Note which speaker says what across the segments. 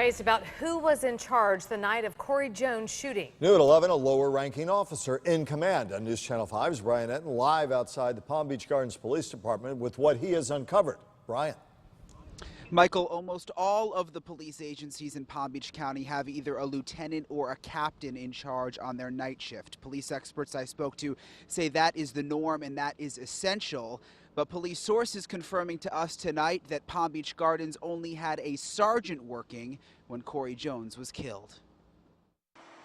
Speaker 1: raised about who was in charge the night of Corey Jones' shooting.
Speaker 2: New at 11, a lower-ranking officer in command. On News Channel 5's Brian Etten live outside the Palm Beach Gardens Police Department with what he has uncovered. Brian.
Speaker 3: Michael, almost all of the police agencies in Palm Beach County have either a lieutenant or a captain in charge on their night shift. Police experts I spoke to say that is the norm and that is essential. But police sources confirming to us tonight that Palm Beach Gardens only had a sergeant working when Corey Jones was killed.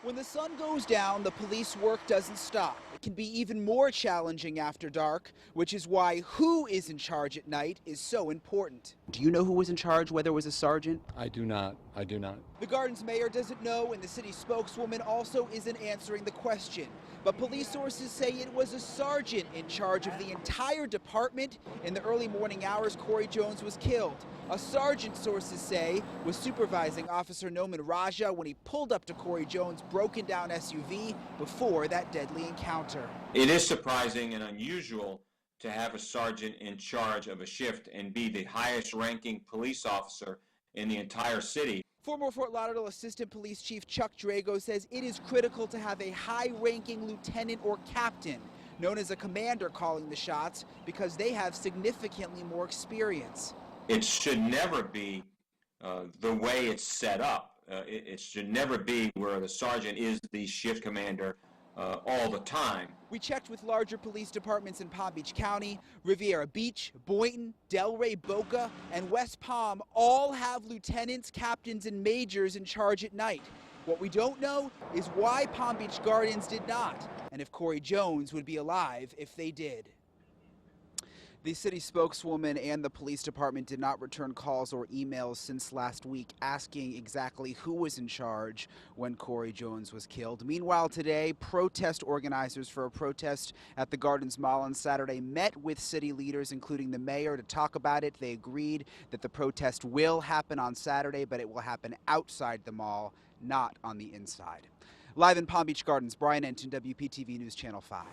Speaker 3: When the sun goes down, the police work doesn't stop. It can be even more challenging after dark, which is why who is in charge at night is so important. Do you know who was in charge, whether it was a sergeant?
Speaker 4: I do not.
Speaker 3: The Gardens mayor doesn't know, and the city spokeswoman also isn't answering the question. But police sources say it was a sergeant in charge of the entire department. In the early morning hours, Corey Jones was killed. A sergeant, sources say, was supervising Officer Noman Raja when he pulled up to Corey Jones' broken down SUV before that deadly encounter.
Speaker 5: It is surprising and unusual to have a sergeant in charge of a shift and be the highest ranking police officer in the entire city.
Speaker 3: Former Fort Lauderdale Assistant Police Chief Chuck Drago says it is critical to have a high-ranking lieutenant or captain, known as a commander, calling the shots because they have significantly more experience.
Speaker 5: It should never be the way it's set up. It should never be where the sergeant is the shift commander all the time.
Speaker 3: We checked with larger police departments in Palm Beach County. Riviera Beach, Boynton, Delray, Boca, and West Palm all have lieutenants, captains, and majors in charge at night. What we don't know is why Palm Beach Gardens did not, and if Corey Jones would be alive if they did. The city spokeswoman and the police department did not return calls or emails since last week asking exactly who was in charge when Corey Jones was killed. Meanwhile, today, protest organizers for a protest at the Gardens Mall on Saturday met with city leaders, including the mayor, to talk about it. They agreed that the protest will happen on Saturday, but it will happen outside the mall, not on the inside. Live in Palm Beach Gardens, Brian Enton, WPTV News Channel 5.